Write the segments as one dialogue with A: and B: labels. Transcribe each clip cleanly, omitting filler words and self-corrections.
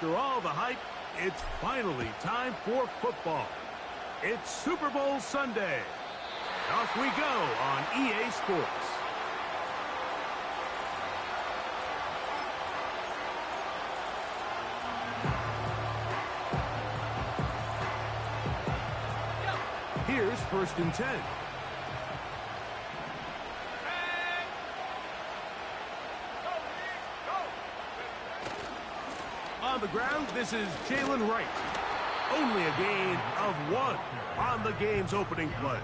A: After all the hype, it's finally time for football. It's Super Bowl Sunday. Off we go on EA Sports. Here's 1st and 10. On the ground, this is Jalen Wright. Only a gain of 1 on the game's opening play.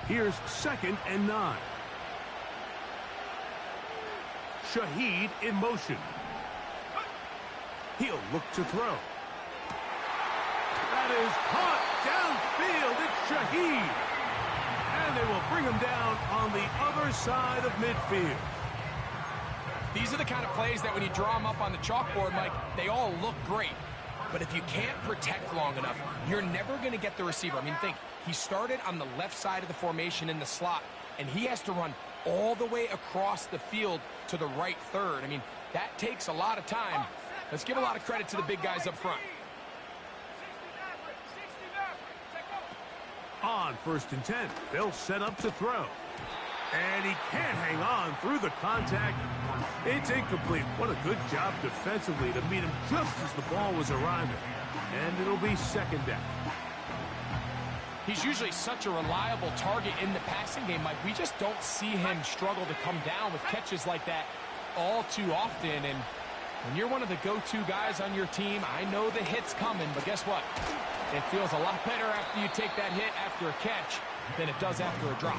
A: Here's 2nd and 9. Shaheed in motion. He'll look to throw. That is caught downfield. It's Shaheed. And they will bring him down on the other side of midfield.
B: These are the kind of plays that when you draw them up on the chalkboard, Mike, they all look great. But if you can't protect long enough, you're never going to get the receiver. I mean, think, he started on the left side of the formation in the slot, and he has to run all the way across the field to the right third. I mean, that takes a lot of time. Let's give a lot of credit to the big guys up front.
A: On 1st and 10, they'll set up to throw. And he can't hang on through the contact. It's incomplete. What a good job defensively to meet him just as the ball was arriving. And it'll be 2nd down.
B: He's usually such a reliable target in the passing game, Mike. We just don't see him struggle to come down with catches like that all too often. And when you're one of the go-to guys on your team, I know the hit's coming, but guess what? It feels a lot better after you take that hit after a catch than it does after a drop.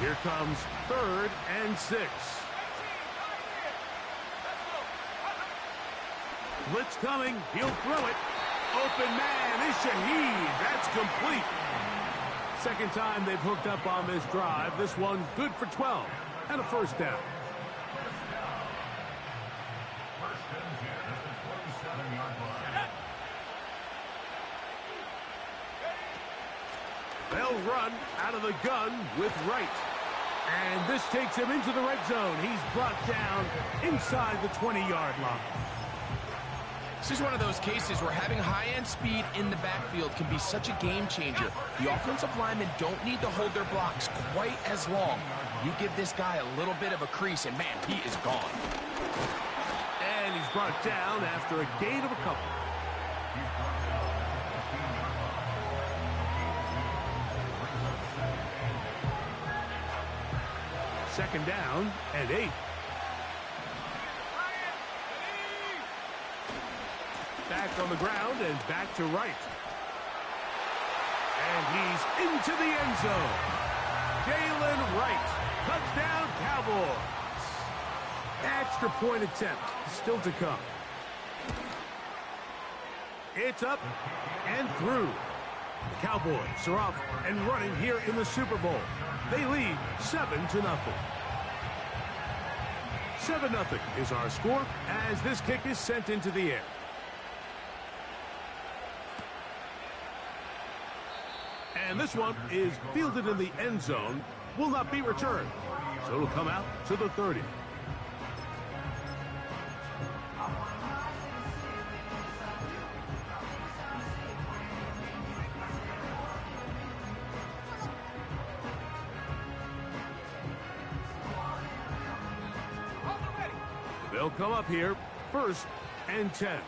A: Here comes 3rd and 6. Blitz coming. He'll throw it. Open man is Shaheed. That's complete. 2nd time they've hooked up on this drive. This one good for 12 and a 1st down. They'll run out of the gun with Wright. And this takes him into the red zone. He's brought down inside the 20-yard line.
B: This is one of those cases where having high-end speed in the backfield can be such a game changer. The offensive linemen don't need to hold their blocks quite as long. You give this guy a little bit of a crease, and man, he is gone.
A: And he's brought down after a gain of a couple. Second down and 8. Back on the ground and back to Wright. And he's into the end zone. Jalen Wright. Touchdown, Cowboys. Extra point attempt still to come. It's up and through. The Cowboys are off and running here in the Super Bowl. They lead 7-0. 7-0 is our score as this kick is sent into the air. And this one is fielded in the end zone, will not be returned. So it'll come out to the 30. They'll come up here, 1st and 10.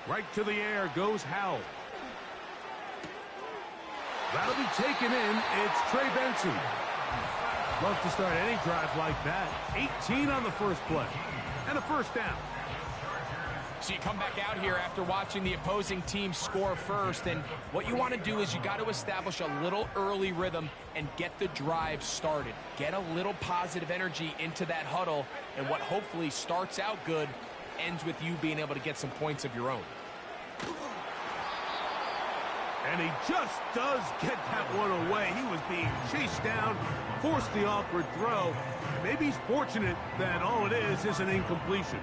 A: Right to the air goes Howell. That'll be taken in. It's Trey Benson. Love to start any drive like that. 18 on the first play. And a 1st down.
B: So you come back out here after watching the opposing team score first, and what you want to do is you got to establish a little early rhythm and get the drive started. Get a little positive energy into that huddle, and what hopefully starts out good ends with you being able to get some points of your own.
A: And he just does get that one away. He was being chased down, forced the awkward throw. Maybe he's fortunate that all it is an incompletion.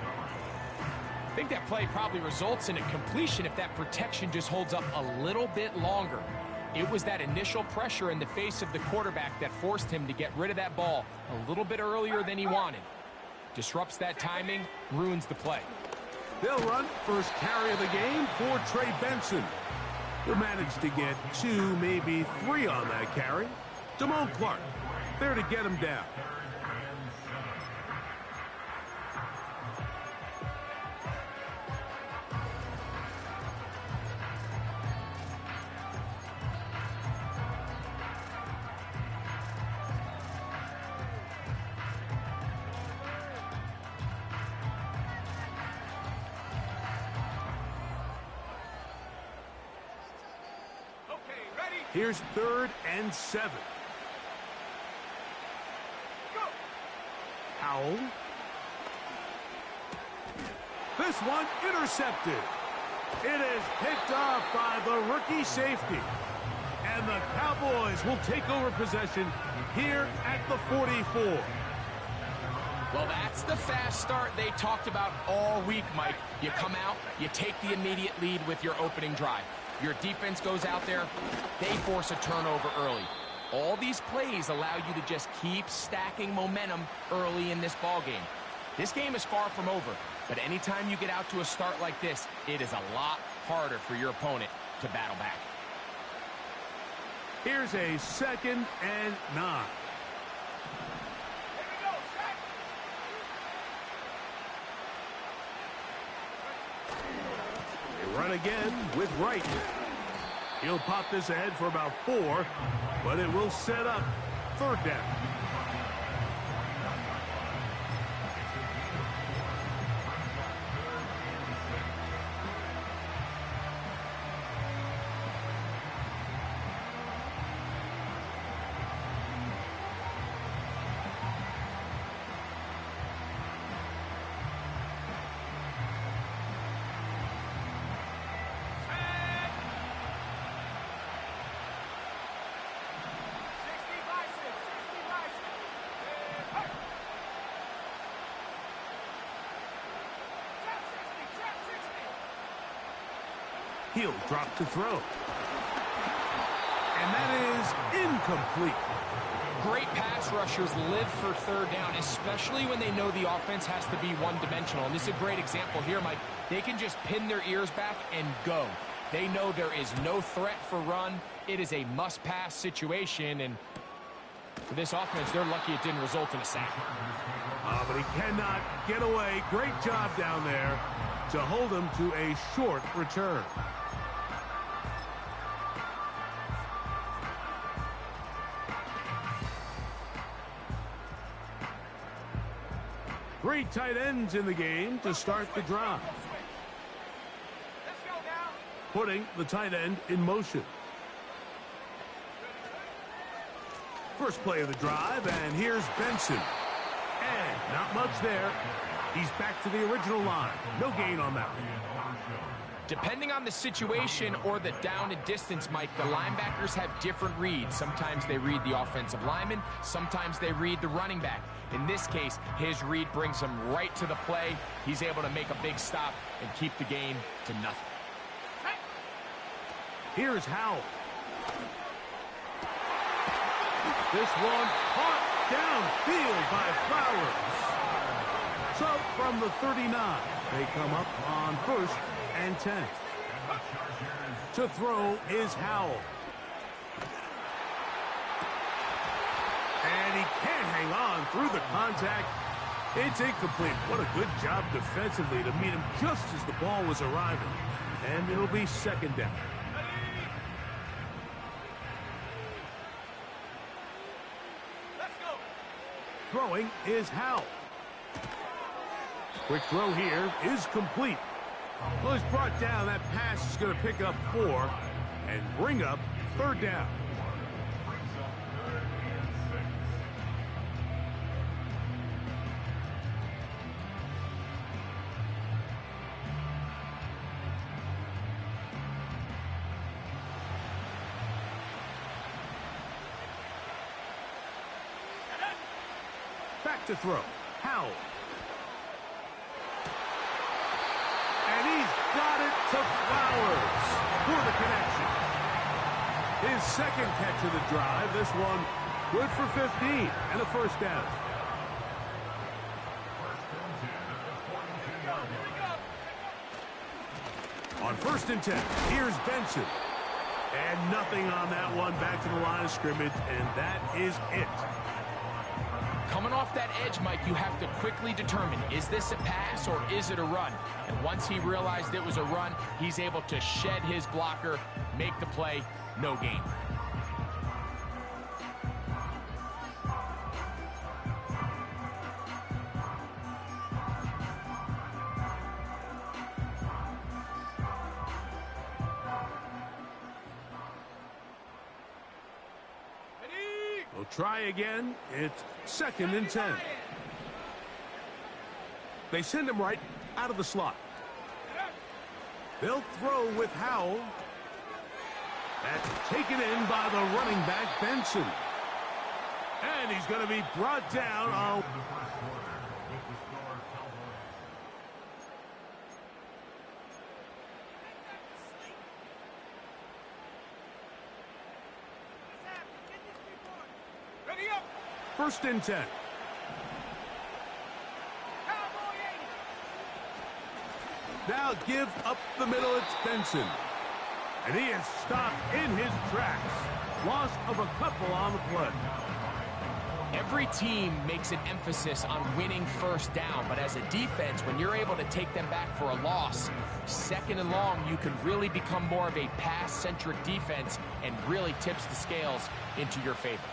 B: I think that play probably results in a completion if that protection just holds up a little bit longer. It was that initial pressure in the face of the quarterback that forced him to get rid of that ball a little bit earlier than he wanted. Disrupts that timing, ruins the play.
A: They'll run first carry of the game for Trey Benson. He'll manage to get 2, maybe 3 on that carry. Damone Clark there to get him down. Here's 3rd and 7. Go. Howell. This one intercepted. It is picked off by the rookie safety. And the Cowboys will take over possession here at the 44.
B: Well, that's the fast start they talked about all week, Mike. You come out, you take the immediate lead with your opening drive. Your defense goes out there, they force a turnover early. All these plays allow you to just keep stacking momentum early in this ball game. This game is far from over, but anytime you get out to a start like this, it is a lot harder for your opponent to battle back.
A: Here's a 2nd and 9. Run again with Wright. He'll pop this ahead for about 4, but it will set up 3rd down. He'll drop to throw. And that is incomplete.
B: Great pass rushers live for 3rd down, especially when they know the offense has to be one-dimensional. And this is a great example here, Mike. They can just pin their ears back and go. They know there is no threat for run. It is a must-pass situation, and for this offense, they're lucky it didn't result in a sack.
A: But he cannot get away. Great job down there to hold him to a short return. Three tight ends in the game to start the drive. Putting the tight end in motion. First play of the drive, and here's Benson. And not much there. He's back to the original line. No gain on that one.
B: Depending on the situation or the down and distance, Mike, the linebackers have different reads. Sometimes they read the offensive lineman. Sometimes they read the running back. In this case, his read brings him right to the play. He's able to make a big stop and keep the game to nothing.
A: Here's Howell. This one caught downfield by Flowers. So from the 39, they come up on 1st and 10. To throw is Howell. And he can't hang on through the contact. It's incomplete. What a good job defensively to meet him just as the ball was arriving. And it'll be 2nd down. Throwing is Howell. Quick throw here is complete. Well, he's brought down. That pass is going to pick up 4 and bring up 3rd down. Back to throw. Howell. And he's got it to Flowers for the connection. His 2nd catch of the drive. This one good for 15 and a 1st down. On 1st and 10, here's Benson. And nothing on that one. Back to the line of scrimmage, and that is it.
B: Coming off that edge, Mike, you have to quickly determine, is this a pass or is it a run? And once he realized it was a run, he's able to shed his blocker, make the play, no gain.
A: We'll try again. It's 2nd and 10. They send him right out of the slot. They'll throw with Howell. That's taken in by the running back, Benson. And he's going to be brought down on... First and 10. Now give up the middle. It's Benson. And he is stopped in his tracks. Loss of a couple on the play.
B: Every team makes an emphasis on winning 1st down, but as a defense, when you're able to take them back for a loss, 2nd and long, you can really become more of a pass-centric defense and really tips the scales into your favor.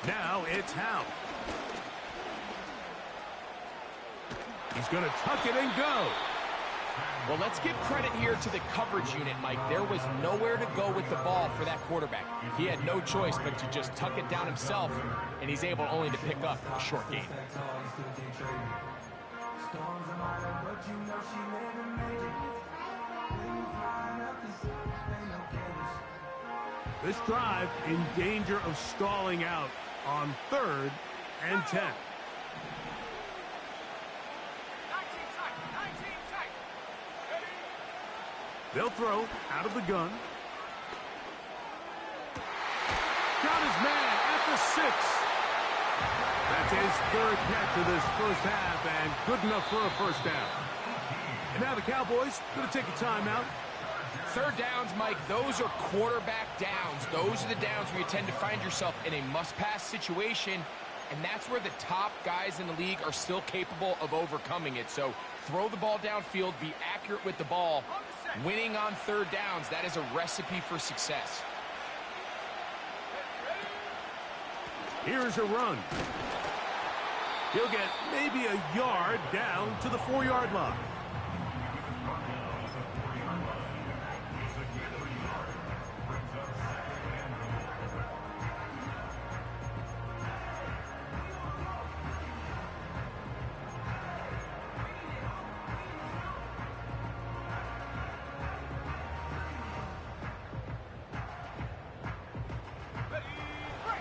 A: Now it's Howell. He's going to tuck it and go.
B: Well, let's give credit here to the coverage unit, Mike. There was nowhere to go with the ball for that quarterback. He had no choice but to just tuck it down himself, and he's able only to pick up a short gain.
A: This drive in danger of stalling out on 3rd and 10. They'll throw out of the gun. Got his man at the 6. That's his 3rd catch of this 1st half, and good enough for a 1st down. And now the Cowboys going to take a timeout.
B: 3rd downs, Mike, those are quarterback downs. Those are the downs where you tend to find yourself in a must-pass situation, and that's where the top guys in the league are still capable of overcoming it. So throw the ball downfield, be accurate with the ball. Winning on 3rd downs, that is a recipe for success.
A: Here's a run. He'll get maybe a yard down to the 4-yard line.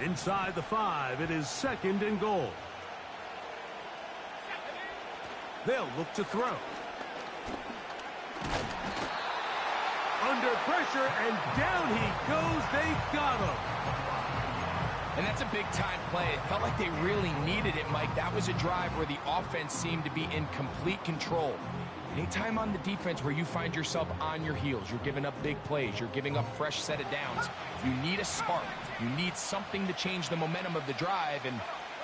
A: Inside the 5, it is 2nd and goal. They'll look to throw. Under pressure, and down he goes. They got him.
B: And that's a big-time play. It felt like they really needed it, Mike. That was a drive where the offense seemed to be in complete control. Anytime on the defense where you find yourself on your heels, you're giving up big plays, you're giving up fresh set of downs, you need a spark. You need something to change the momentum of the drive, and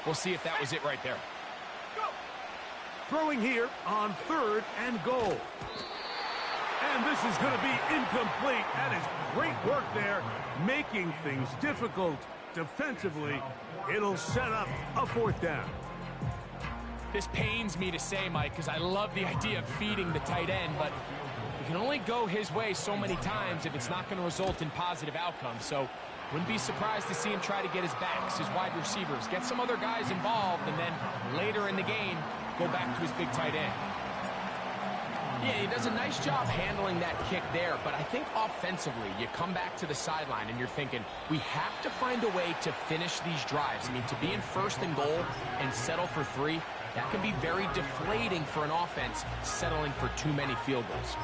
B: we'll see if that was it right there.
A: Throwing here on 3rd and goal. And this is going to be incomplete. That is great work there, making things difficult defensively. It'll set up a 4th down.
B: This pains me to say, Mike, because I love the idea of feeding the tight end, but you can only go his way so many times if it's not going to result in positive outcomes. So wouldn't be surprised to see him try to get his backs, his wide receivers, get some other guys involved, and then later in the game, go back to his big tight end. Yeah, he does a nice job handling that kick there, but I think offensively, you come back to the sideline and you're thinking, we have to find a way to finish these drives. I mean, to be in 1st and goal and settle for 3, that can be very deflating for an offense settling for too many field goals.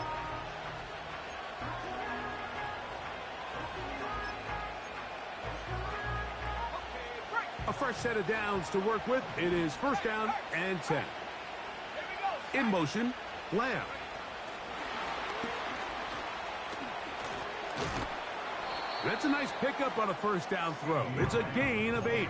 A: A fresh set of downs to work with. It is 1st down and 10. In motion, Lamb. That's a nice pickup on a 1st down throw. It's a gain of 8.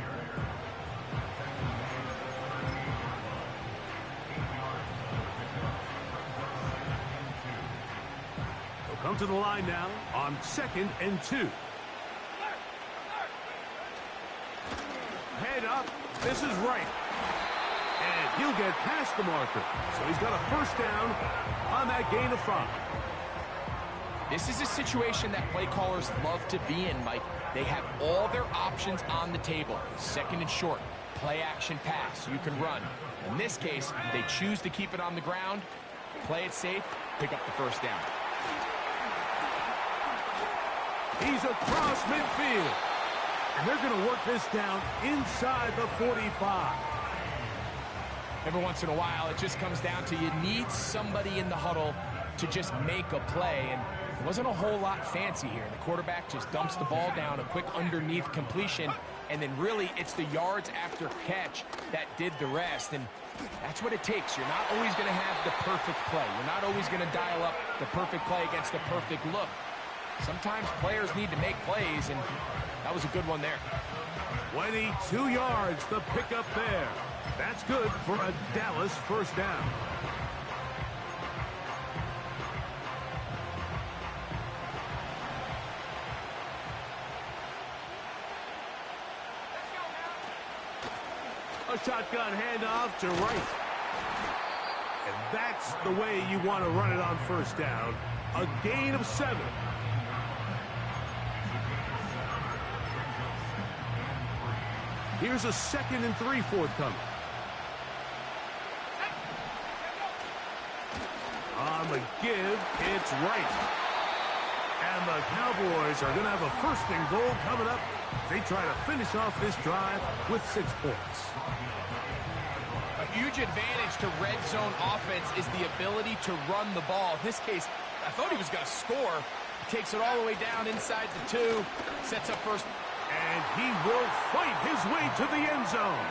A: They'll come to the line now on 2nd and 2. Head up. This is right. And he'll get past the marker. So he's got a 1st down on that gain of 5.
B: This is a situation that play callers love to be in, Mike. They have all their options on the table. 2nd and short, play action pass, you can run. In this case, they choose to keep it on the ground, play it safe, pick up the 1st down.
A: He's across midfield. And they're going to work this down inside the 45.
B: Every once in a while, it just comes down to you need somebody in the huddle to just make a play, and it wasn't a whole lot fancy here. The quarterback just dumps the ball down, a quick underneath completion, and then really it's the yards after catch that did the rest, and that's what it takes. You're not always going to have the perfect play. You're not always going to dial up the perfect play against the perfect look. Sometimes players need to make plays, and that was a good one there.
A: 22 yards, the pickup there. That's good for a Dallas 1st down. A shotgun handoff to right. And that's the way you want to run it on 1st down. A gain of 7. Here's a 2nd and 3 forthcoming. On the give, it's right. And the Cowboys are going to have a 1st and goal coming up. They try to finish off this drive with 6 points.
B: A huge advantage to red zone offense is the ability to run the ball. In this case, I thought he was going to score. He takes it all the way down inside the 2, sets up 1st.
A: And he will fight his way to the end zone.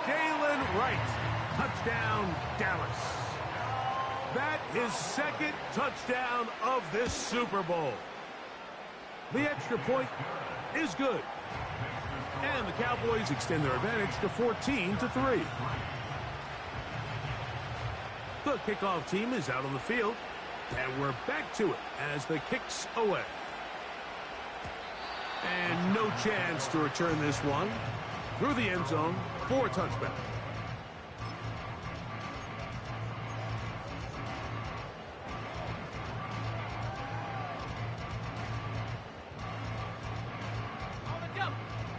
A: Jalen Wright, touchdown Dallas. That is 2nd touchdown of this Super Bowl. The extra point is good. And the Cowboys extend their advantage to 14-3. The kickoff team is out on the field. And we're back to it as the kick's away. And no chance to return this one through the end zone for a touchback.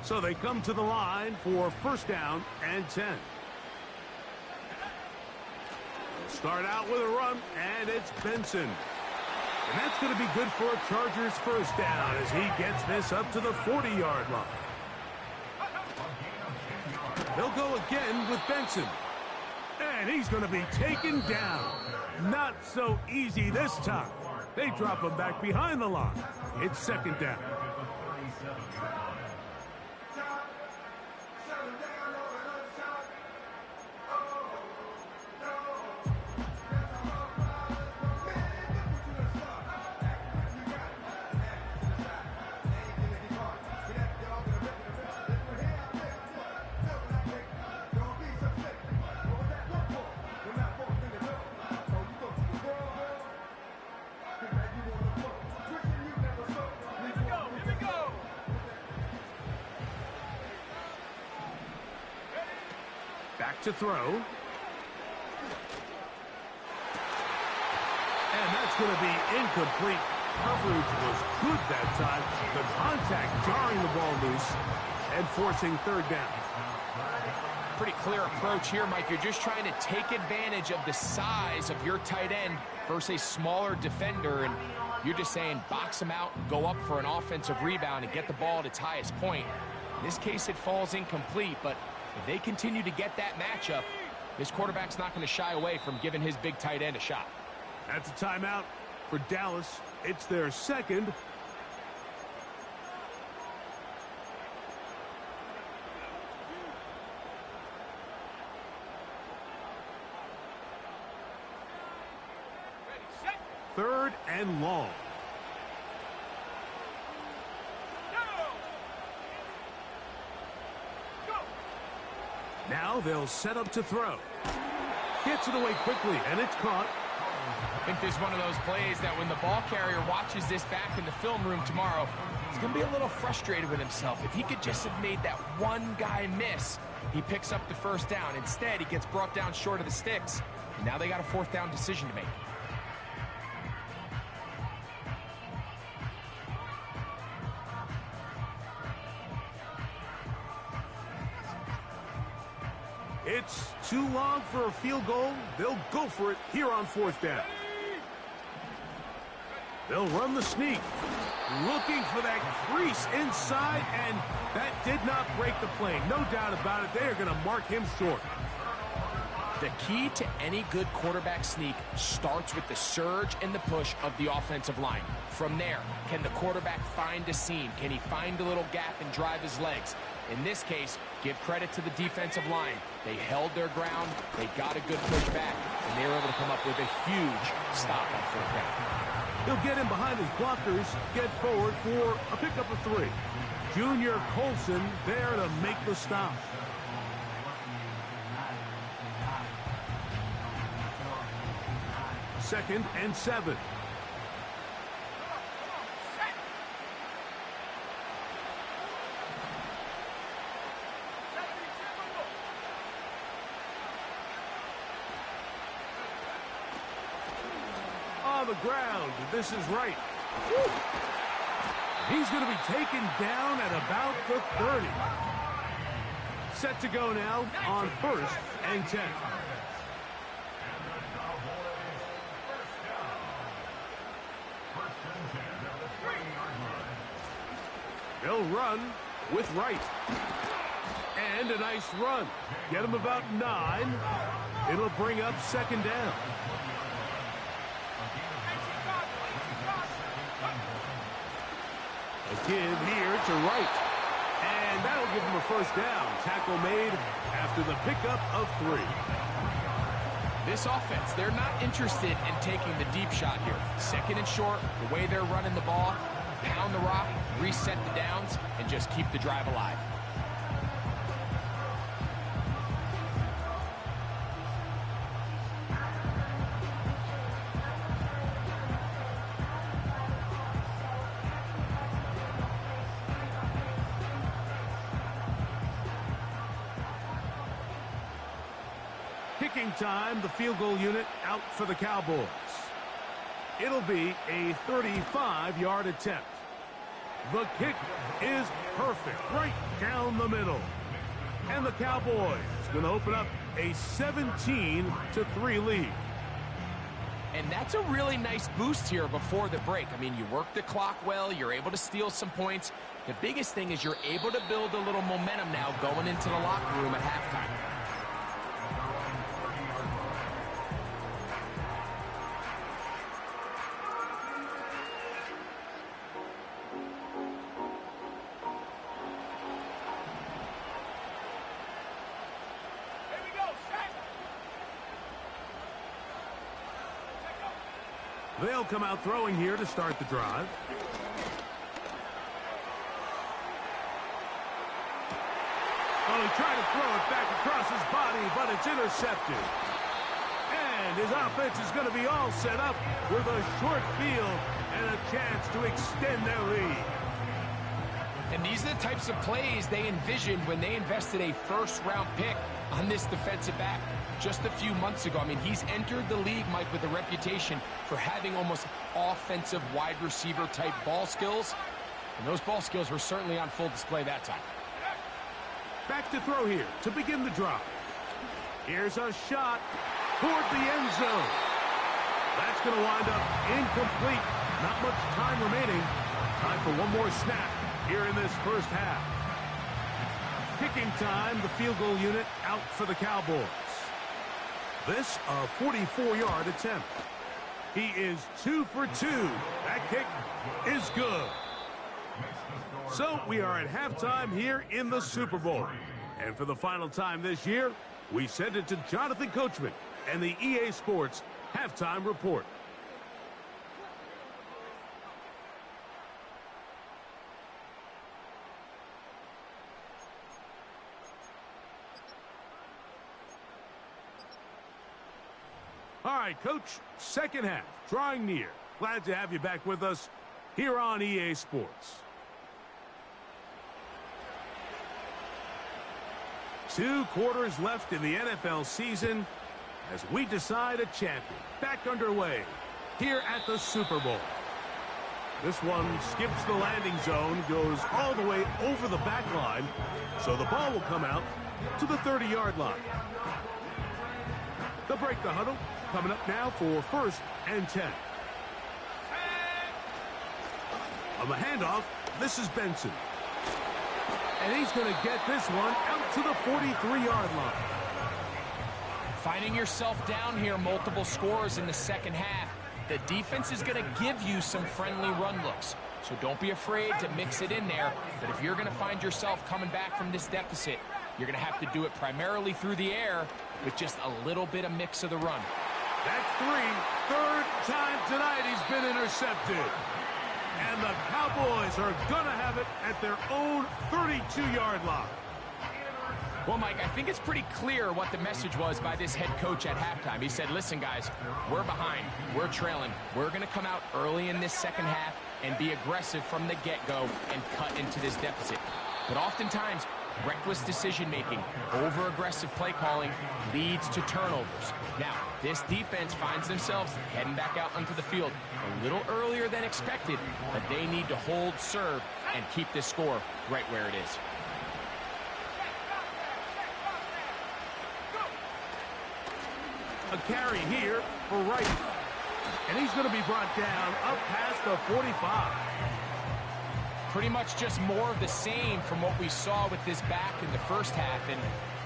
A: So they come to the line for 1st down and 10. Start out with a run, and it's Benson. And that's going to be good for a Chargers 1st down as he gets this up to the 40-yard line. They'll go again with Benson. And he's going to be taken down. Not so easy this time. They drop him back behind the line. It's 2nd down. to throw. And that's going to be incomplete. Coverage was good that time. The contact jarring the ball loose and forcing third down.
B: Pretty clear approach here, Mike. You're just trying to take advantage of the size of your tight end versus a smaller defender, and you're just saying box him out, go up for an offensive rebound, and get the ball at its highest point. In this case, it falls incomplete, but if they continue to get that matchup, this quarterback's not going to shy away from giving his big tight end a shot.
A: That's a timeout for Dallas. It's their second. Third and long. Now they'll set up to throw. Gets it away quickly, and it's caught.
B: I think this is one of those plays that when the ball carrier watches this back in the film room tomorrow, he's going to be a little frustrated with himself. If he could just have made that one guy miss, he picks up the first down. Instead, he gets brought down short of the sticks. And now they got a fourth down decision to make.
A: It's too long for a field goal. They'll go for it here on fourth down. They'll run the sneak. Looking for that crease inside, and that did not break the play. No doubt about it. They are going to mark him short.
B: The key to any good quarterback sneak starts with the surge and the push of the offensive line. From there, can the quarterback find a seam? Can he find a little gap and drive his legs? In this case, give credit to the defensive line. They held their ground, they got a good push back, and they were able to come up with a huge stop on fourth down.
A: He'll get in behind his blockers, get forward for a pickup of 3. Junior Colson there to make the stop. Second and 7. On the ground, this is right. Woo. He's going to be taken down at about the 30. Set to go now on first and 10. They'll run with right. And a nice run. Get him about 9. It'll bring up second down. A give here to right. And that'll give him a first down. Tackle made after the pickup of 3.
B: This offense, they're not interested in taking the deep shot here. Second and short, the way they're running the ball, pound the rock, reset the downs, and just keep the drive alive.
A: Kicking time, the field goal unit out for the Cowboys. It'll be a 35-yard attempt. The kick is perfect, right down the middle. And the Cowboys going to open up a 17-3 lead.
B: And that's a really nice boost here before the break. I mean, you work the clock well, you're able to steal some points. The biggest thing is you're able to build a little momentum now going into the locker room at halftime.
A: They'll come out throwing here to start the drive. Oh, he tried to throw it back across his body, but it's intercepted. And his offense is going to be all set up with a short field and a chance to extend their lead.
B: And these are the types of plays they envisioned when they invested a first-round pick on this defensive back just a few months ago. I mean, he's entered the league, Mike, with a reputation for having almost offensive wide receiver type ball skills. And those ball skills were certainly on full display that time.
A: Back to throw here to begin the drop. Here's a shot toward the end zone. That's going to wind up incomplete. Not much time remaining. Time for one more snap here in this first half. Kicking time, the field goal unit out for the Cowboys. This a 44-yard attempt. He is 2 for 2. That kick is good. So we are at halftime here in the Super Bowl. And for the final time this year, we send it to Jonathan Coachman and the EA Sports Halftime Report. All right, Coach, second half, drawing near. Glad to have you back with us here on EA Sports. 2 quarters left in the NFL season as we decide a champion. Back underway here at the Super Bowl. This one skips the landing zone, goes all the way over the back line, so the ball will come out to the 30-yard line. They'll break the huddle. Coming up now for 1st and 10. On the handoff, this is Benson. And he's going to get this one out to the 43-yard line.
B: Finding yourself down here, multiple scores in the second half. The defense is going to give you some friendly run looks. So don't be afraid to mix it in there. But if you're going to find yourself coming back from this deficit, you're going to have to do it primarily through the air with just a little bit of mix of the run.
A: That's 3. Third time tonight he's been intercepted. And the Cowboys are going to have it at their own 32-yard line.
B: Well, Mike, I think it's pretty clear what the message was by this head coach at halftime. He said, listen, guys, we're behind. We're trailing. We're going to come out early in this second half and be aggressive from the get-go and cut into this deficit. But oftentimes, reckless decision-making, over-aggressive play calling leads to turnovers. Now, this defense finds themselves heading back out onto the field a little earlier than expected, but they need to hold serve and keep this score right where it is.
A: A carry here for Wright. And he's going to be brought down up past the 45.
B: Pretty much just more of the same from what we saw with this back in the first half. And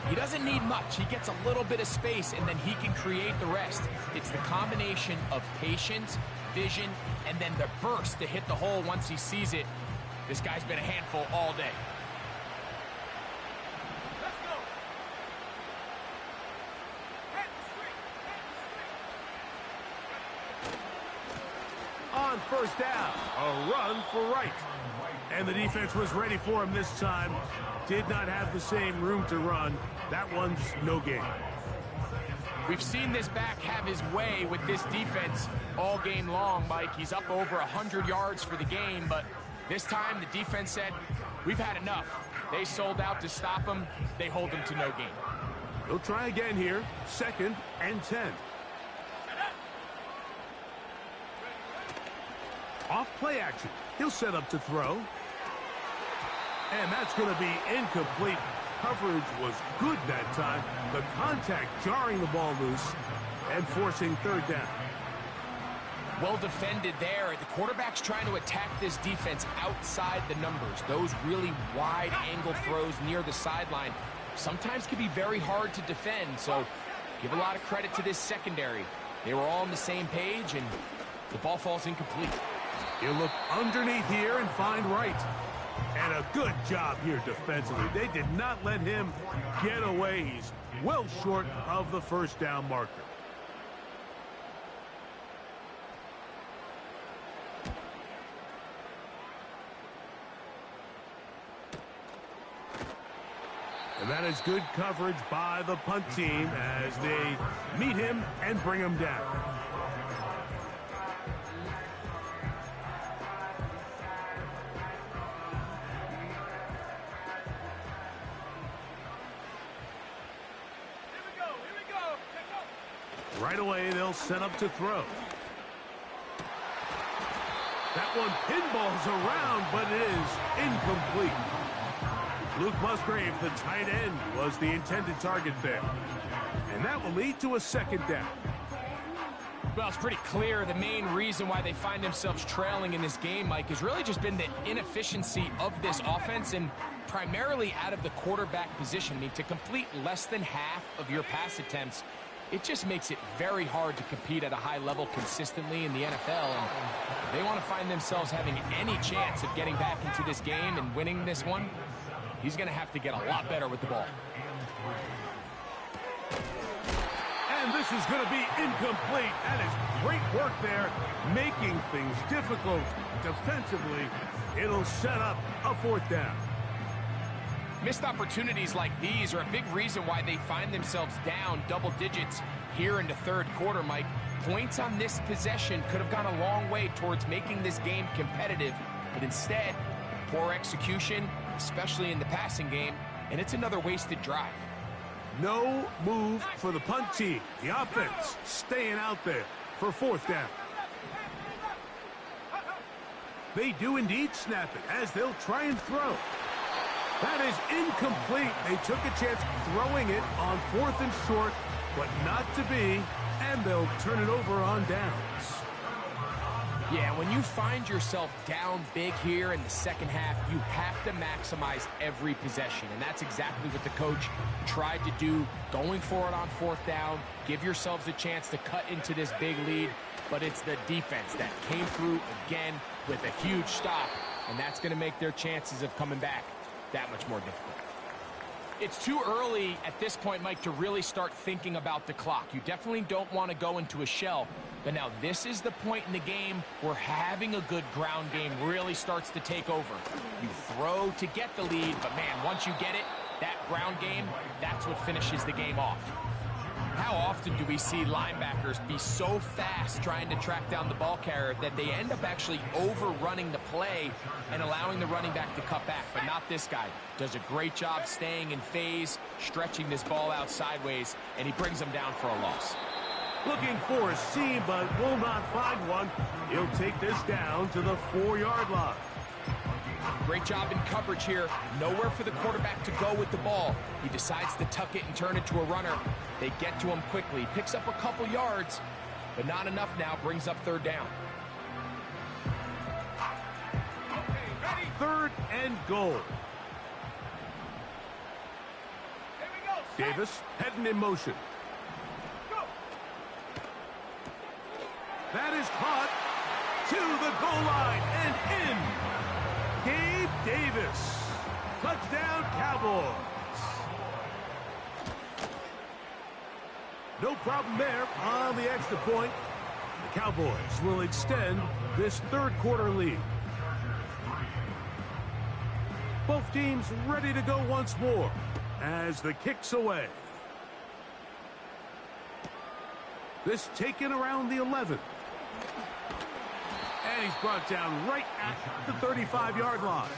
B: he doesn't need much. He gets a little bit of space, and then he can create the rest. It's the combination of patience, vision, and then the burst to hit the hole once he sees it. This guy's been a handful all day.
A: On first down, a run for Wright. And the defense was ready for him this time. Did not have the same room to run. That one's no gain.
B: We've seen this back have his way with this defense all game long, Mike. He's up over 100 yards for the game, but this time the defense said, we've had enough. They sold out to stop him. They hold him to no gain.
A: He'll try again here. 2nd and 10. Off play action. He'll set up to throw. And that's going to be incomplete. Coverage was good that time. The contact jarring the ball loose and forcing 3rd down.
B: Well defended there. The quarterback's trying to attack this defense outside the numbers. Those really wide angle throws near the sideline sometimes can be very hard to defend. So give a lot of credit to this secondary. They were all on the same page, and the ball falls incomplete.
A: He'll look underneath here and find Wright. And a good job here defensively. They did not let him get away. He's well short of the 1st down marker. And that is good coverage by the punt team as they meet him and bring him down. Right away, they'll set up to throw. That one pinballs around, but it is incomplete. Luke Musgrave, the tight end, was the intended target there. And that will lead to a second down.
B: Well, it's pretty clear the main reason why they find themselves trailing in this game, Mike, has really just been the inefficiency of this offense and primarily out of the quarterback position. I mean, to complete less than half of your pass attempts, it just makes it very hard to compete at a high level consistently in the NFL. And if they want to find themselves having any chance of getting back into this game and winning this one, he's going to have to get a lot better with the ball.
A: And this is going to be incomplete. That is great work there, making things difficult defensively. It'll set up a fourth down.
B: Missed opportunities like these are a big reason why they find themselves down double digits here in the third quarter, Mike. Points on this possession could have gone a long way towards making this game competitive, but instead, poor execution, especially in the passing game, and it's another wasted drive.
A: No move for the punt team. The offense staying out there for fourth down. They do indeed snap it as they'll try and throw. That is incomplete. They took a chance throwing it on fourth and short, but not to be, and they'll turn it over on downs.
B: Yeah, when you find yourself down big here in the second half, you have to maximize every possession, and that's exactly what the coach tried to do, going for it on fourth down, give yourselves a chance to cut into this big lead, but it's the defense that came through again with a huge stop, and that's going to make their chances of coming back that much more difficult. It's too early at this point, Mike, to really start thinking about the clock. You definitely don't want to go into a shell. But now this is the point in the game where having a good ground game really starts to take over. You throw to get the lead, but man, once you get it, that ground game, that's what finishes the game off. How often do we see linebackers be so fast trying to track down the ball carrier that they end up actually overrunning the play and allowing the running back to cut back? But not this guy. Does a great job staying in phase, stretching this ball out sideways, and he brings him down for a loss.
A: Looking for a seam, but will not find one. He'll take this down to the 4-yard line.
B: Great job in coverage here. Nowhere for the quarterback to go with the ball. He decides to tuck it and turn it to a runner. They get to him quickly. Picks up a couple yards, but not enough now. Brings up third down.
A: Third and goal. Davis heading in motion. That is caught to the goal line and in. Gabe Davis. Touchdown, Cowboys. No problem there on the extra point. The Cowboys will extend this third quarter lead. Both teams ready to go once more as the kick's away. This taken around the 11. And he's brought down right at the 35-yard line.